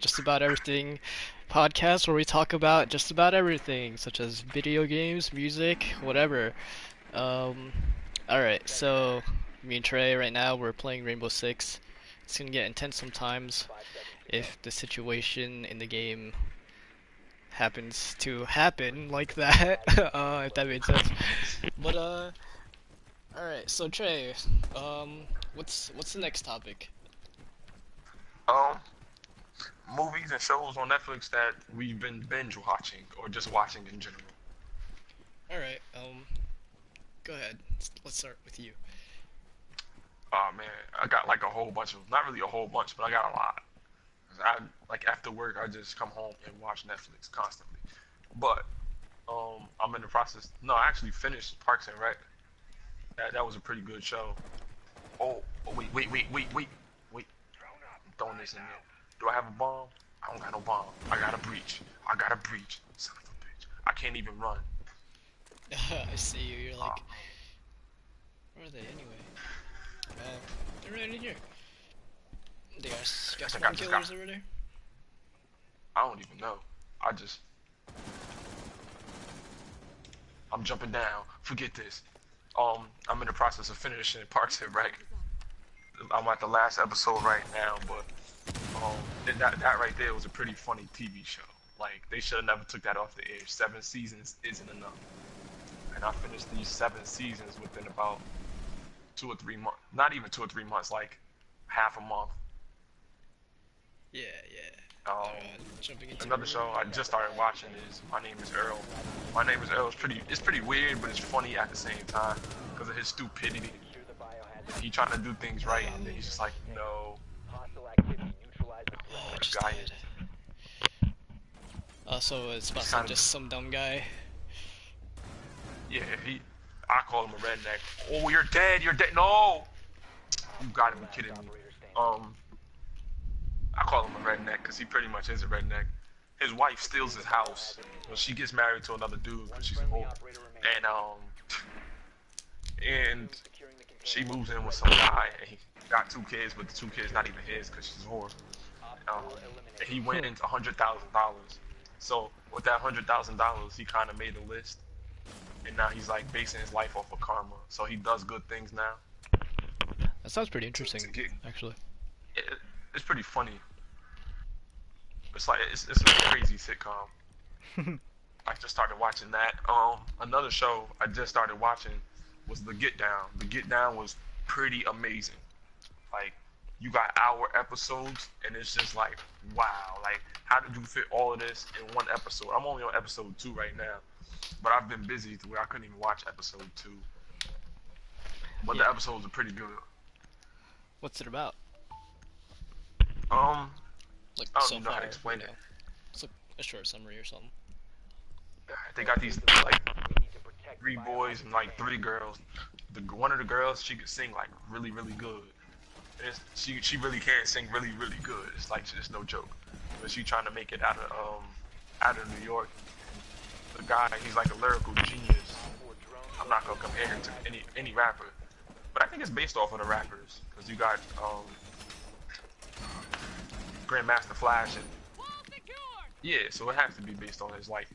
Just About Everything podcast where we talk about just about everything, such as video games, music, whatever. Um, alright, so me and Trey right now we're playing Rainbow Six. It's gonna get intense sometimes if the situation in the game happens to happen like that, if that made sense. But alright, so Trey, um, what's the next topic? Um, Movies and shows on Netflix that we've been binge watching or just watching in general. Alright, go ahead. Let's start with you. Oh man, I got like a whole bunch of, not really a whole bunch, but I got a lot. I like after work, I just come home and watch Netflix constantly. But I'm in the process. No, I actually finished Parks and Rec. That was a pretty good show. Oh, wait. I'm throwing this in there. Do I have a bomb? I don't got no bomb. I got a breach. Son of a bitch. I can't even run. I see you. You're Uh, like, where are they anyway? They're right in here. They got, I got think I spawn just got. killers over there. I don't even know. I just. I'm jumping down. Forget this. I'm in the process of finishing Parks and Rec. I'm at the last episode right now, but that right there was a pretty funny TV show. Like they should have never took that off the air. 7 seasons isn't enough, and I finished these 7 seasons within about 2 or 3 months. Not even 2 or 3 months, like half a month. Yeah, yeah. Um, Jumping into Another show I just started watching is My Name Is Earl. My Name Is Earl is pretty weird, but it's funny at the same time because of his stupidity. He trying to do things right, and then he's just like, no, Oh, I the just guy died. is. So it's about He's some kind of, just some dumb guy. yeah. I call him a redneck. Oh, you're dead. You're dead. No, you gotta be kidding me. Um, I call him a redneck because he pretty much is a redneck. His wife steals his house when she gets married to another dude because she's a whore, and and she moves in with some guy, and he got 2 kids, but the 2 kids not even his because she's a whore. Um, and he wins $100,000. So with that $100,000, he kind of made a list, and now he's like basing his life off of karma. So he does good things now That sounds pretty to interesting, get. actually. It, it's pretty funny. It's like it's a crazy sitcom. I just started watching that. Another show I just started watching was The Get Down. The Get Down was pretty amazing. Like, you got hour episodes, and it's just like, wow. Like, how did you fit all of this in one episode? I'm only on episode 2 right now, but I've been busy to where I couldn't even watch episode 2. But Yeah. the episodes are pretty good. What's it about? Um, Like I don't so even know how to far, explain it. It's like a short summary or something. They got these like 3 boys and like 3 girls. One of the girls, she could sing like really really good. She really can sing really really good. It's like it's no joke. But she trying to make it out of New York. The guy, he's like a lyrical genius. I'm not gonna compare him to any rapper, but I think it's based off of the rappers because you got Grandmaster Flash and yeah, so it has to be based on his life.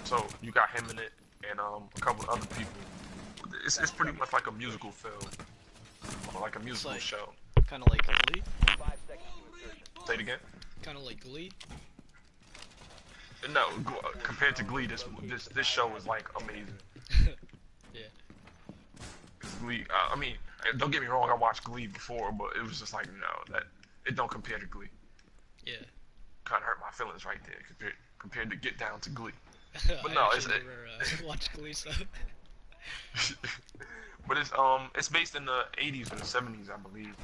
So you got him in it and a couple of other people. It's pretty much like a musical film or like a It's musical like show. kind of like Glee. Say it again. Kind of like Glee. No, compared to Glee, this show is like amazing. Yeah. 'Cause Glee, I mean, don't get me wrong, I watched Glee before, but it was just like no, that it don't compare to Glee. Yeah. Kind of hurt my feelings right there compared to Get Down to Glee. But I no, actually never watched Glee, so but it's based in the 80s or the 70s, I believe.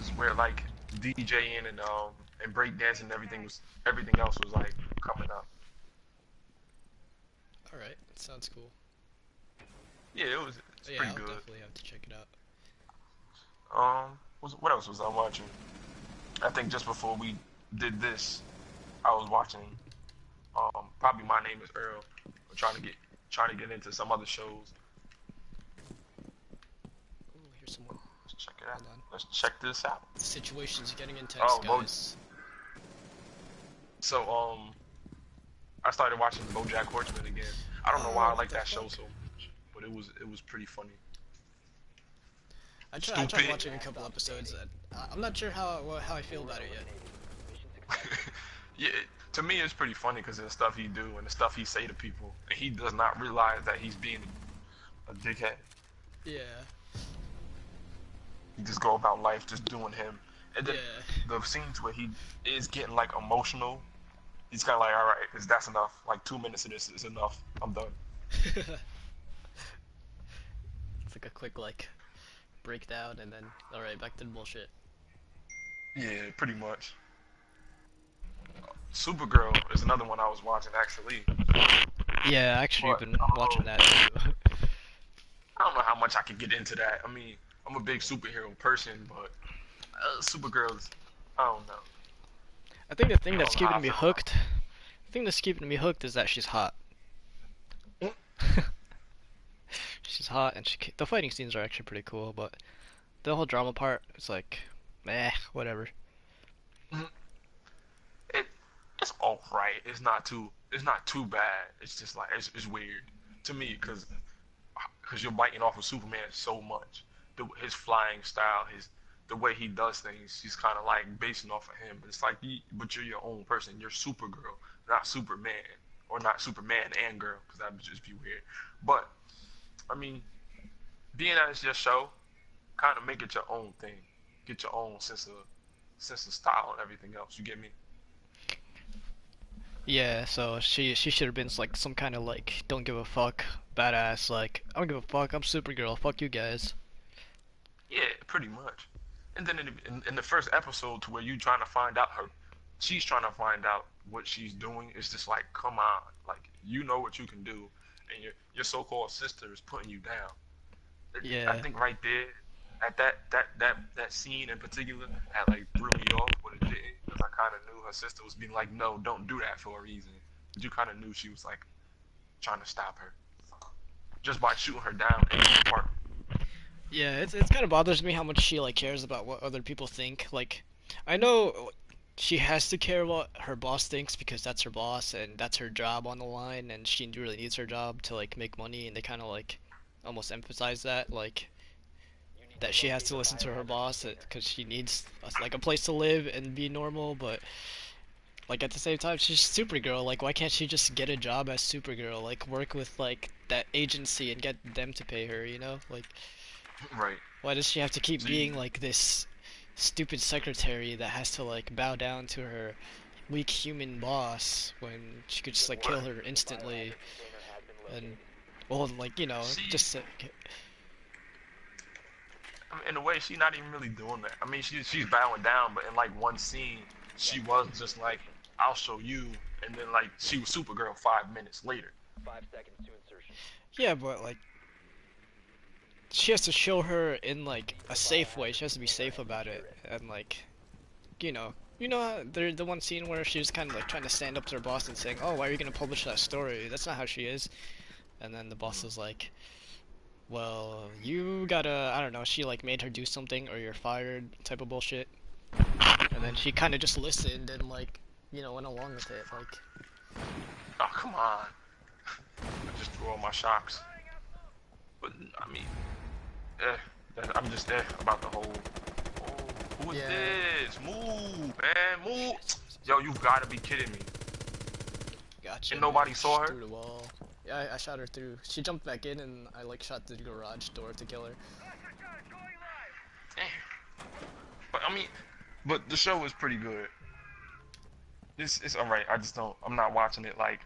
It's where like DJing and breakdancing and everything else was like coming up. all right, sounds cool. Yeah, it's Yeah, pretty I'll good. definitely have to check it out. What else was I watching? I think just before we did this, I was watching probably My Name Is Earl. I'm trying to get into some other shows. Oh, here's someone. check it out. Hold on. Let's check this out. The situation's getting intense, Oh, well, guys. so I started watching BoJack Horseman again. I don't know why Oh, I what like the that show fuck? so much, but it was pretty funny. I tried Stupid. watching a couple episodes. And I'm not sure how I feel about it yet. Yeah, to me it's pretty funny because of the stuff he do and the stuff he say to people, and he does not realize that he's being a dickhead. Yeah. He just go about life just doing him, and then Yeah. the scenes where he is getting like emotional, he's kind of like, all right, that's enough. Like 2 minutes of this is enough. I'm done. It's like a quick like breakdown and then all right, back to the bullshit. Yeah, pretty much. Supergirl is another one I was watching actually, Yeah, actually, you've but been watching that too. I don't know how much I can get into that. I mean, I'm a big superhero person, but Supergirl's, I don't know. I think the thing I that's don't know how keeping I me feel about hooked, the thing that's keeping me hooked is that she's hot. it. She's hot, and the fighting scenes are actually pretty cool, but the whole drama part is like, meh, whatever. it it's all right. It's not too bad. It's just like it's weird to me because you're biting off of Superman so much. His flying style, the way he does things, he's kind of like basing off of him. But it's like, but you're your own person. You're Supergirl, not Superman, or not Superman and girl, because that would just be weird. But I mean, being that it's your show, kind of make it your own thing. Get your own sense of style and everything else. You get me? Yeah, so she should have been like some kind of like don't give a fuck badass like I don't give a fuck, I'm Supergirl, fuck you guys. Yeah, pretty much. And then in the first episode, to where you trying to find out she's trying to find out what she's doing. It's just like, come on, like you know what you can do, and your so-called sister is putting you down. I Yeah. think right there, at that scene in particular, that like threw me off, but it didn't, because I kind of knew her sister was being like, no, don't do that for a reason. But you kind of knew she was like trying to stop her just by shooting her down in the park. Yeah, it's kind of bothers me how much she like cares about what other people think. Like, I know she has to care what her boss thinks because that's her boss and that's her job on the line, and she really needs her job to like make money, and they kind of like almost emphasize that like that she has to listen to her boss because she needs like a place to live and be normal, but like at the same time she's Supergirl. Like, why can't she just get a job as Supergirl? Like, work with like that agency and get them to pay her, you know? Like, Right. why does she have to keep So you, being like this stupid secretary that has to like bow down to her weak human boss when she could just like kill what? her instantly? And well, like, you know, She just I mean, in a way, she's not even really doing that. I mean, she's bowing down, but in like one scene, she was just like, "I'll show you," and then like she was Supergirl 5 minutes later. yeah, but like she has to show her in like a safe way. She has to be safe about it, and like, you know how the one scene where she was kind of like trying to stand up to her boss and saying, "Oh, why are you gonna publish that story? That's not how she is." And then the boss is like, "Well, you gotta, I don't know." She like made her do something or you're fired type of bullshit. And then she kind of just listened and like, went along with it. Like, Oh, come on! I just threw all my shocks. But I mean, eh, I'm just about the whole. Oh, who is yeah, this? Move, man, move! Yo, you gotta be kidding me! gotcha, And man. nobody saw Just her. through the wall. Yeah, I shot her through. She jumped back in and I like shot through the garage door to kill her. Damn. But I mean, but the show is pretty good. It's all right. I just don't. I'm not watching it like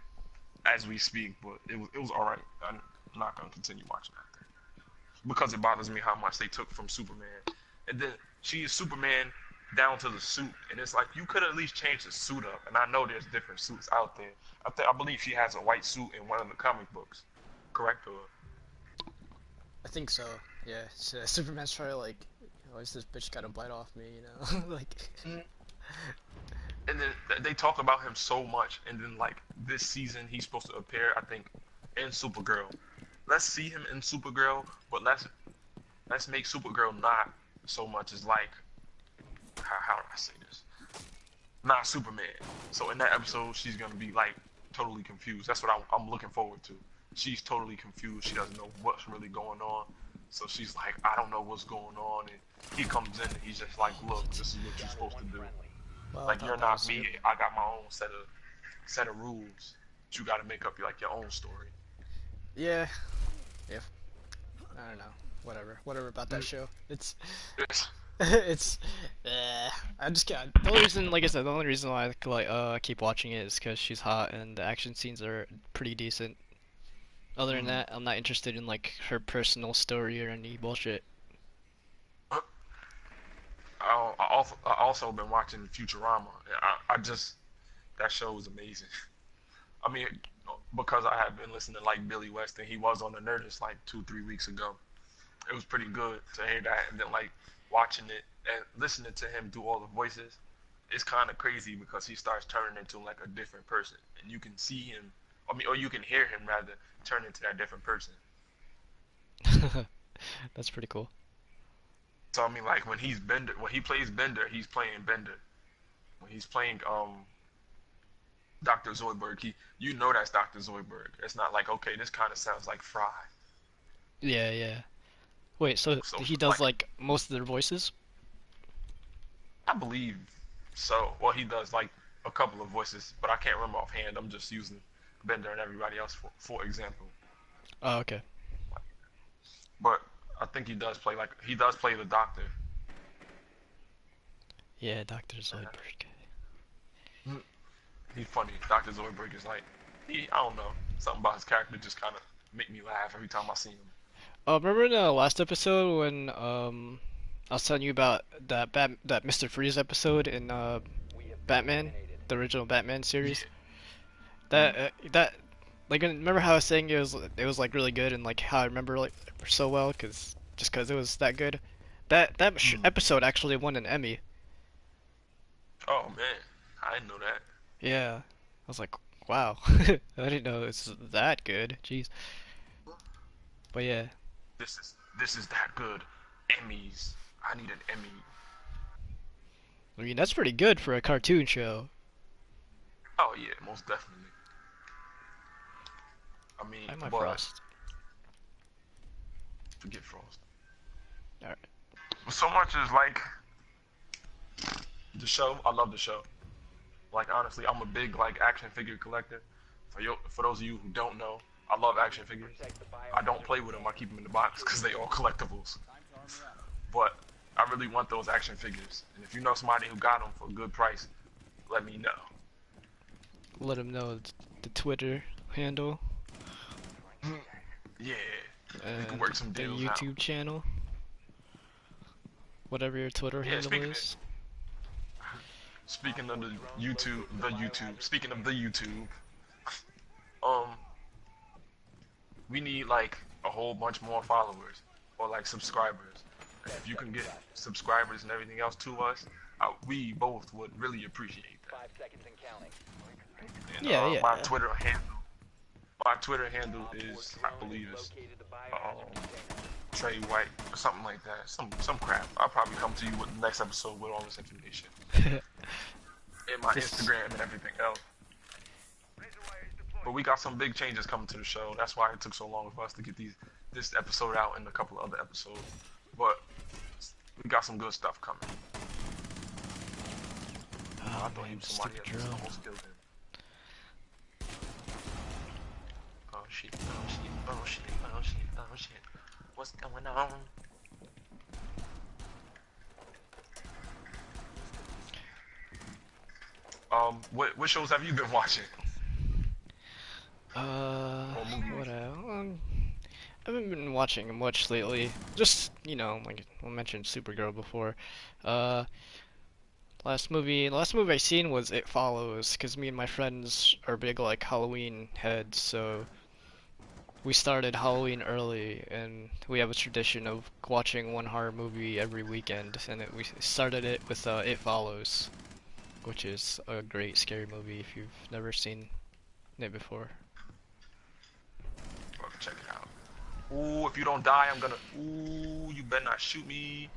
as we speak, but it was all right. I'm not gonna continue watching that because it bothers me how much they took from Superman, and then she is Superman down to the suit, and it's like you could at least change the suit up. And I know there's different suits out there. I believe she has a white suit in one of the comic books, correct? Or I think so. Yeah, Superman's trying to like, why is this bitch gotta bite off me? You know, like. and then they talk about him so much, and then like this season he's supposed to appear, I think, in Supergirl. Let's see him in Supergirl, but let's make Supergirl not so much as like how do I say this? Not Superman. So in that episode, she's gonna be like totally confused. That's what I'm looking forward to. She's totally confused. She doesn't know what's really going on. So she's like, I don't know what's going on. And he comes in and he's just like, look, this is what you're supposed to do. Well, I Like thought you're that not was me. I got my own set of rules. But you got to make up your own story. yeah. If I don't know, whatever about that Mm. show. It's It's, it's. I just can't. The only reason, like I said, the only reason why I keep watching it is because she's hot and the action scenes are pretty decent. Other than mm. that, I'm not interested in like her personal story or any bullshit. I also been watching Futurama. I just that show was amazing. I mean, because I have been listening to like Billy West and he was on the Nerdist like 2 3 weeks ago. It was pretty good to hear that, and then like watching it and listening to him do all the voices. It's kind of crazy because he starts turning into like a different person, and you can see him. I mean, or you can hear him rather turn into that different person. That's pretty cool. So I mean, like when he's Bender, when he plays Bender, he's playing Bender. When he's playing Dr. Zoidberg, you know that's Dr. Zoidberg. It's not like okay, this kind of sounds like Fry. Yeah, yeah. Wait, so So he does like like most of their voices? I believe so. Well, he does like a couple of voices, but I can't remember offhand. I'm just using Bender and everybody else for example. Oh, okay. But I think he does play the Doctor. Yeah, Dr. Zoidberg. He's funny. Dr. Zoidberg is like I don't know, something about his character just kind of make me laugh every time I see him. Remember in the last episode when I was telling you about that Mr. Freeze episode in Batman, the original Batman series? Yeah. Mm. That like remember how I was saying it was like really good and like how I remember like so well because it was that good. That Mm. episode actually won an Emmy. Oh man, I didn't know that. Yeah, I was like, wow, I didn't know it's that good. Jeez, but yeah, This is that good. Emmys. I need an Emmy. I mean that's pretty good for a cartoon show. Oh yeah, most definitely. I mean, I might but frost. forget Frost. All right. So much as like the show, I love the show. Like honestly, I'm a big like action figure collector. For those of you who don't know, I love action figures. I don't play with them. I keep them in the box because they all collectibles. But I really want those action figures. And if you know somebody who got them for a good price, let me know. Let him know the Twitter handle Yeah, we can and work some the deals out. YouTube channel, whatever your Twitter Yeah, handle is. speaking of the YouTube. Speaking of the YouTube, um, we need like a whole bunch more followers or like subscribers. And if you can get subscribers and everything else to us, we both would really appreciate that. And Yeah, yeah. my Twitter handle is I believe is um, Trey White or something like that. Some crap. I'll probably come to you with the next episode with all this information and my This Instagram and everything else. But we got some big changes coming to the show. That's why it took so long for us to get this episode out and a couple of other episodes. But we got some good stuff coming. I Oh thought he man, was somebody stupid else. drone. Almost killed him. Oh shit! Oh shit! Oh shit! Oh shit! Oh shit! What's going on? What shows have you been watching? Or movies? What I haven't been watching much lately. Just, like I mentioned Supergirl before. Uh, last movie I seen was It Follows, because me and my friends are big like Halloween heads, so we started Halloween early, and we have a tradition of watching one horror movie every weekend, and we started it with It Follows, which is a great scary movie if you've never seen it before. Well, check it out. Ooh, if you don't die, I'm gonna. Ooh, you better not shoot me.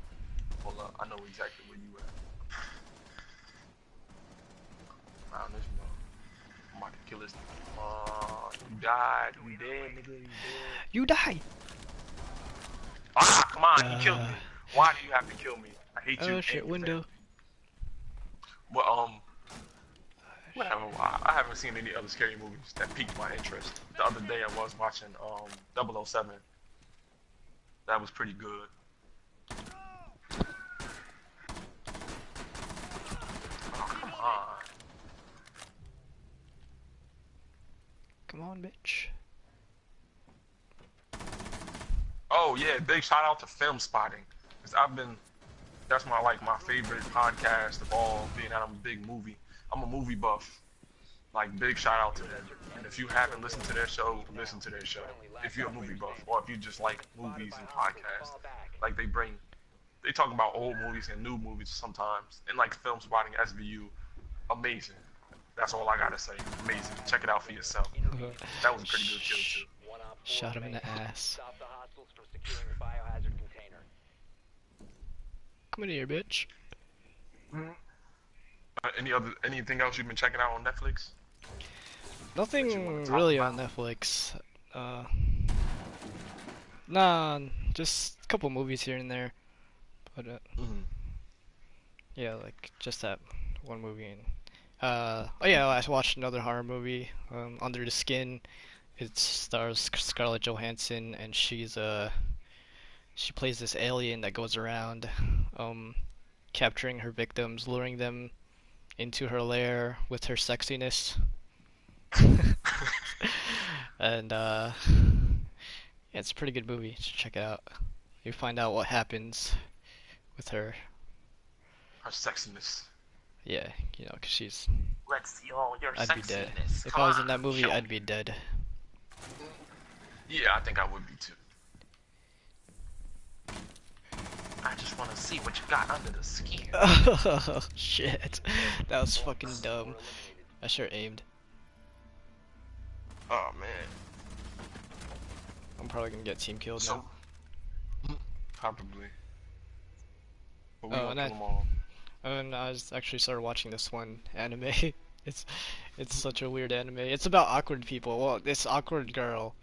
pull up. I know exactly where you at. Around this mother. I'm about to kill this nigga. You died. You dead, nigga. You dead. You die! Ah, come on. He killed Uh, me. Why do you have to kill me? I hate you oh and shit, your family. window. Well, I haven't seen any other scary movies that piqued my interest. The other day I was watching 007. That was pretty good. Oh, come on. Come on, bitch. Oh yeah, big shout out to Film Spotting. Cause that's my favorite podcast of all, being that I'm a movie buff. Like, big shout out to them. And if you haven't listened to their show, listen to their show. If you're a movie buff, or if you just like movies and podcasts, like they talk about old movies and new movies sometimes, and like Film Spotting SVU, amazing. That's all I gotta say. Amazing. Check it out for yourself. That was a pretty good kill too. Shot him in the ass. Come in here, bitch. Anything else you've been checking out on Netflix? Nothing really on Netflix. Nah, just a couple movies here and there. But yeah, like just that one movie. And, oh yeah, I watched another horror movie, Under the Skin. It stars Scarlett Johansson, and she plays this alien that goes around, capturing her victims, luring them into her lair with her sexiness. And yeah, it's a pretty good movie. You should check it out. You find out what happens with her. Her sexiness. Yeah, you know, 'cause she's. Let's see all your I'd be dead. sexiness. If Come I was on, in that movie, show I'd me. be dead. Yeah, I think I would be too. I just want to see what you got under the skin. Oh shit, that was fucking dumb. I sure aimed. Oh man. I'm probably gonna get team killed now. Probably. But we Oh, won't and kill them all. And I was actually started watching this one anime. It's it's such a weird anime. It's about awkward people. Well, this awkward girl.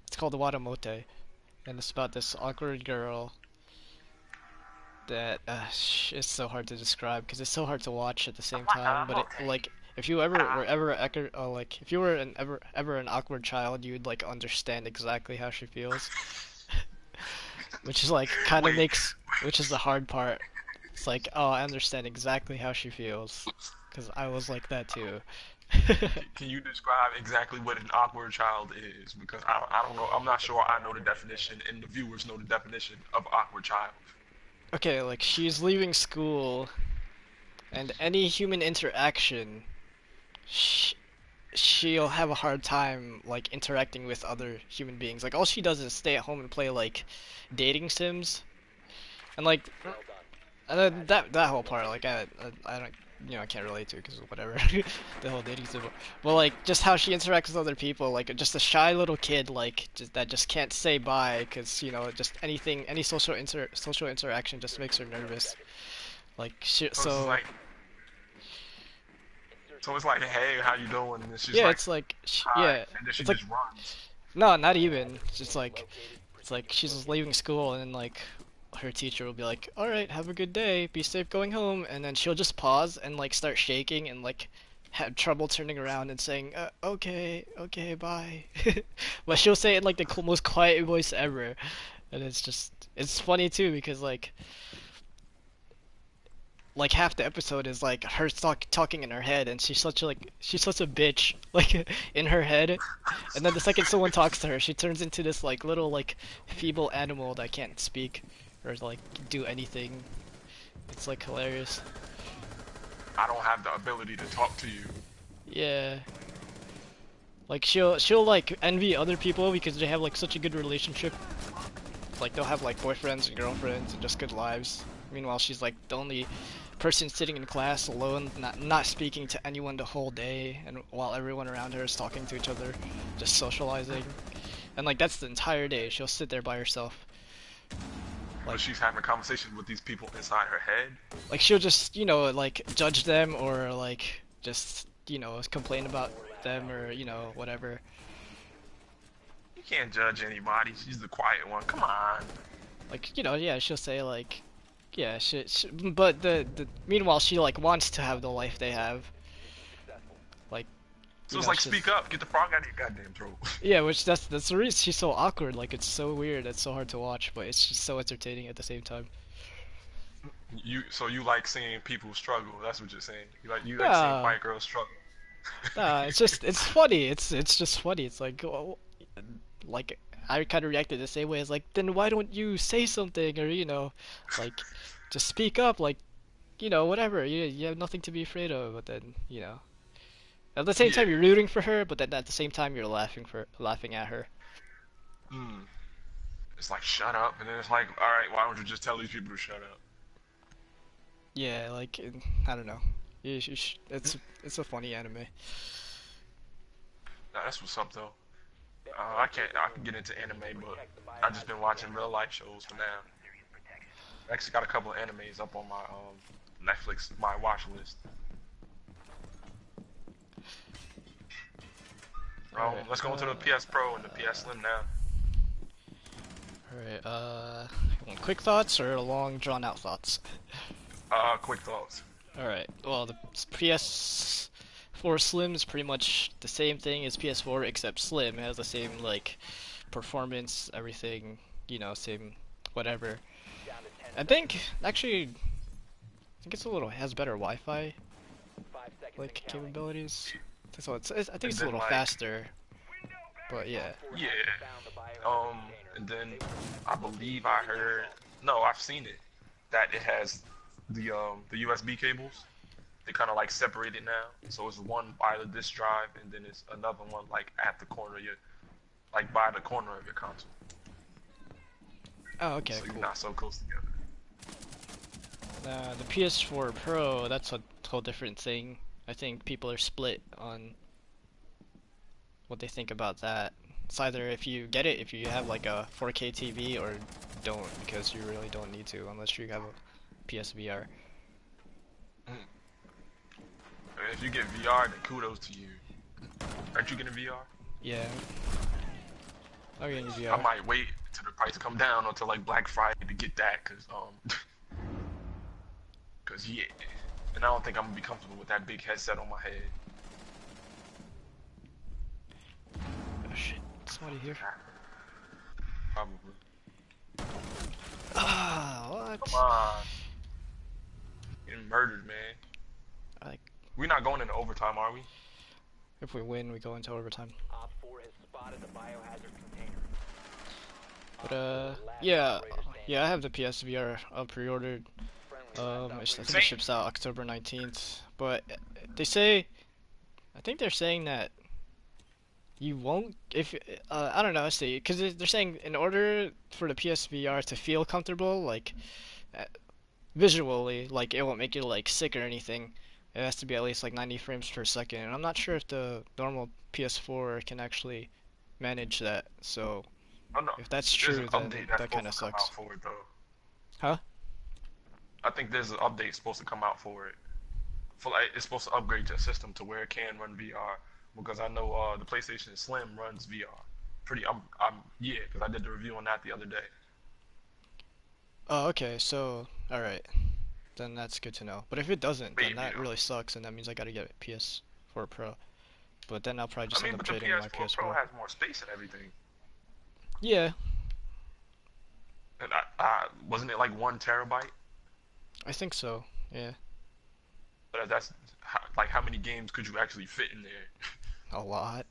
It's called Wadamote, and it's about this awkward girl that it's so hard to describe because it's so hard to watch at the same time. But like, if you if you were ever an awkward child, you would like understand exactly how she feels. Which is like kind of which is the hard part. It's like, oh, I understand exactly how she feels, because I was like that too. Can you describe exactly what an awkward child is? Because I don't know. I'm not sure I know the definition, and the viewers know the definition of awkward child. Okay, like she's leaving school, and any human interaction, she'll have a hard time like interacting with other human beings. Like all she does is stay at home and play like dating sims, and like that whole part, like I don't, you know, I can't relate to it because whatever, the whole dating sim. But like just how she interacts with other people, like just a shy little kid, like that just can't say bye because you know just any social interaction just makes her nervous. Like So it's like, hey, how you doing? And she's yeah, like, it's like hi, yeah, and then she it's like just runs. no, not even. It's just like it's like she's just leaving school and then like her teacher will be like, "All right, have a good day. Be safe going home." And then she'll just pause and like start shaking and like have trouble turning around and saying, "Okay, okay, bye." But she'll say it in like the most quiet voice ever, and it's funny too because like half the episode is like her talking in her head, and she's such a bitch like in her head, and then the second someone talks to her, she turns into this like little like feeble animal that can't speak or like do anything. It's like hilarious. I don't have the ability to talk to you. Yeah. Like she'll like envy other people because they have like such a good relationship. Like they'll have like boyfriends and girlfriends and just good lives. Meanwhile, she's like the only person sitting in class alone, not speaking to anyone the whole day, and while everyone around her is talking to each other, just socializing. And like that's the entire day. She'll sit there by herself. But Like, she's having conversations with these people inside her head. she'll just, like judge them or like just, complain about them or, whatever. You can't judge anybody. She's the quiet one. Come on. Like, yeah, she'll say like, yeah, but the meanwhile she like wants to have the life they have. Like, So it's like, speak she's up, get the frog out of your goddamn throat. yeah, which that's the reason she's so awkward. Like, it's so weird, it's so hard to watch, but it's just so entertaining at the same time. So you like seeing people struggle? That's what you're saying. You like seeing Nah, quiet girls struggle. it's funny. It's just funny. It's like, like I kind of reacted the same way. It's like, then why don't you say something or like just speak up, like whatever. You have nothing to be afraid of. But then at the same Yeah. time you're rooting for her, but then at the same time you're laughing at her. Mm. It's like shut up, and then it's like, all right, why don't you just tell these people to shut up? Yeah, like I don't know. It's a funny anime. Nah, that's what's up though. I can get into anime, but I've just been watching real life shows for now. I actually got a couple of animes up on my Netflix my watch list. All right. Let's go into the PS Pro and the PS Slim now. All right. Quick thoughts or long drawn out thoughts? Quick thoughts. All right. Well, the PS4 Slim is pretty much the same thing as PS4 except Slim. It has the same like performance, everything, same whatever. I think actually, I think it has better Wi-Fi like capabilities. So I think And it's a then little like, faster, but yeah. yeah. And then I believe I heard, no, I've seen it, that it has the USB cables. They kind of like separate it now, so it's one by the disk drive, and then it's another one like at the corner of your, like by the corner of your console. Oh, okay, So you're cool. not so close together. The PS4 Pro, that's a whole different thing. I think people are split on what they think about that. It's either if you get it, if you have like a 4K TV, or don't, because you really don't need to unless you have a PSVR. Mm. If you get VR, then kudos to you. Aren't you getting VR? Yeah, I'm getting I VR. might wait till the price come down until like Black Friday to get that, cause yeah, and I don't think I'm gonna be comfortable with that big headset on my head. Oh shit, somebody here. Probably. Ah, Come what? on, getting murdered, man. Like, We're not going into overtime, are we? if we win, we go into overtime. But yeah, I have the PSVR pre-ordered. I think it Same. ships out October 19th. But they say, I think they're saying that you won't if I don't know, see, because they're saying in order for the PSVR to feel comfortable, like uh, visually, like it won't make you like sick or anything. It has to be at least like 90 frames per second, and I'm not sure if the normal PS4 can actually manage that. So Oh no, if that's there's an true, then update that's that kind supposed of to come sucks. out for it though. Huh? I think there's an update supposed to come out for it. For like, it's supposed to upgrade your system to where it can run VR. Because I know the PlayStation Slim runs VR. Yeah, because I did the review on that the other day. Oh, okay. So, all right. Then that's good to know. But if it doesn't, then Maybe that though. really sucks, and that means I gotta get a PS4 Pro. But then I'll probably I just mean, end up but the trading in my PS4 Pro PS4. has more space and everything. Yeah, And wasn't it like 1 terabyte? I think so. Yeah, But that's like how many games could you actually fit in there? a lot.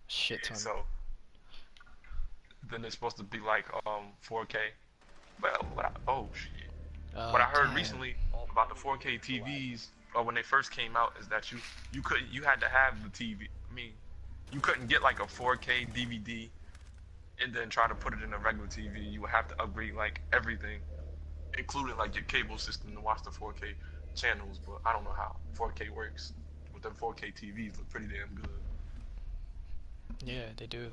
Shit Yeah, ton. so then it's supposed to be like 4K. Well, oh shit. What I heard Damn. recently about the 4K TVs, when they first came out, is that you had to have the TV. I mean, you couldn't get like a 4K DVD and then try to put it in a regular TV. You would have to upgrade like everything, including like your cable system to watch the 4K channels. But I don't know how 4K works. But them 4K TVs look pretty damn good. Yeah, they do.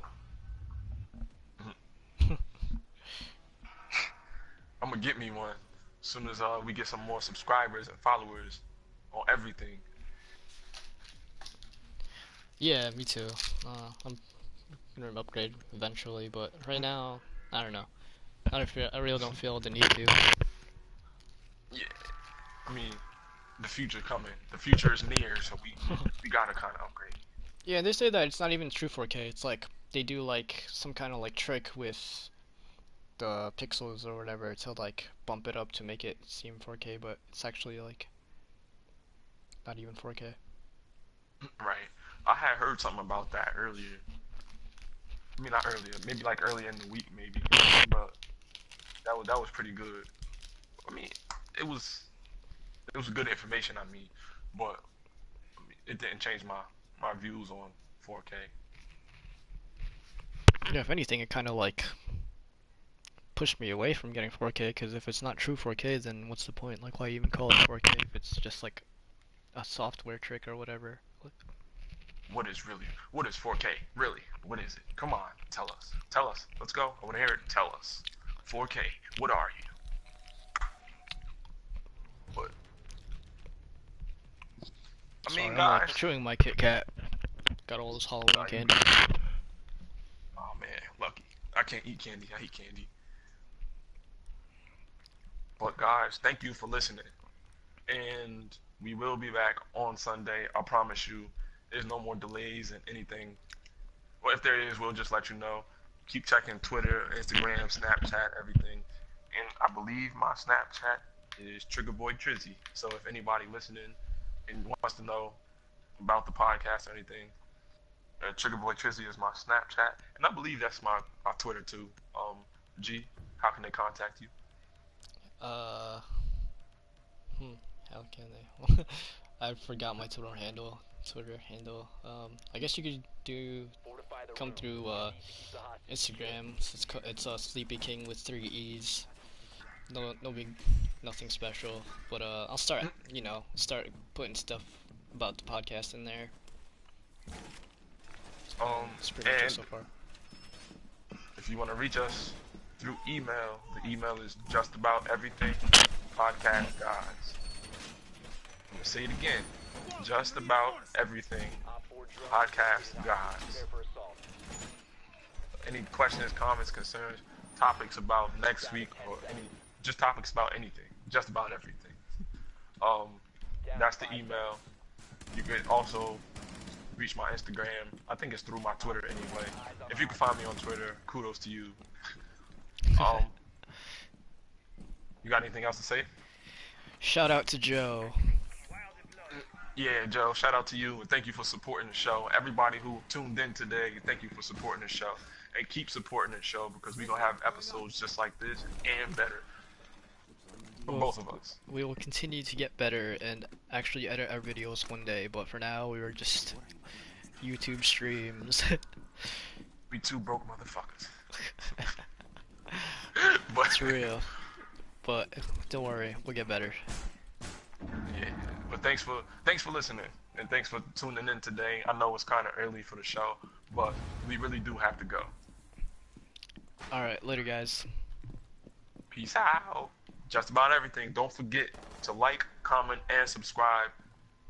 I'm gonna get me one as soon as we get some more subscribers and followers on everything. Yeah, me too. I'm gonna upgrade eventually, but right now, I don't know. I really don't feel the need to. Yeah, I mean the future coming. The future is near, so we gotta kind of upgrade. Yeah, they say that it's not even true 4K. It's like they do like some kind of like trick with the pixels or whatever to like bump it up to make it seem 4K, but it's actually like not even 4K. Right. I had heard something about that earlier. I mean, not earlier. Maybe like earlier in the week, maybe. But that was pretty good. I mean, it was it was good information. I mean, but I mean, it didn't change my views on 4K. Yeah, if anything, it kind of like pushed me away from getting 4K because if it's not true 4K, then what's the point? Like, why even call it 4K if it's just like a software trick or whatever? What is 4K really? What is it? Come on, tell us. Tell us. Let's go. I want to hear it. Tell us. 4K. What are you? But I mean, Sorry, I'm like guys. chewing my Kit Kat. Got all this Halloween You candy. good? Oh man, lucky. I can't eat candy. I hate candy. But guys, thank you for listening. And we will be back on Sunday. I promise you. There's no more delays and anything. Well, if there is, we'll just let you know. Keep checking Twitter, Instagram, Snapchat, everything. And I believe my Snapchat is Triggerboy Trizzy. So if anybody listening and wants to know about the podcast or anything, Triggerboy Trizzy is my Snapchat, and I believe that's my Twitter too. G, how can they contact you? Uh, hmm, how can they? I forgot my Twitter handle. I guess you could come through Instagram. It's Sleepy King with 3 E's. No big, nothing special. But I'll start putting stuff about the podcast in there. That's pretty much it And so far. if you want to reach us through email, the email is just about everything podcast guys. I'm gonna say it again. Just about everything podcast guys. Any questions, comments, concerns, topics about next week, or any just topics about anything, just about everything. Um, that's the email. You can also reach my Instagram. I think it's through my Twitter anyway. If you can find me on Twitter, kudos to you. Um, you got anything else to say? Shout out to Joe. Yeah, Joe, shout out to you and thank you for supporting the show. Everybody who tuned in today, thank you for supporting the show. And keep supporting the show because we're going to have episodes just like this and better for Well, both of us. we will continue to get better and actually edit our videos one day, but for now we were just YouTube streams. We two broke motherfuckers. But It's real. But don't worry, we'll get better. yeah, but thanks for listening and thanks for tuning in today. I know it's kind of early for the show, but we really do have to go. Alright, later guys. Peace out. Just about everything. Don't forget to like, comment, and subscribe.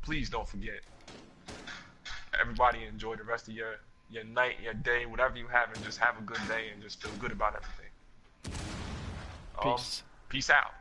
Please don't forget. Everybody enjoy the rest of your night, your day, whatever you have, and just have a good day and just feel good about everything. Peace. Peace out.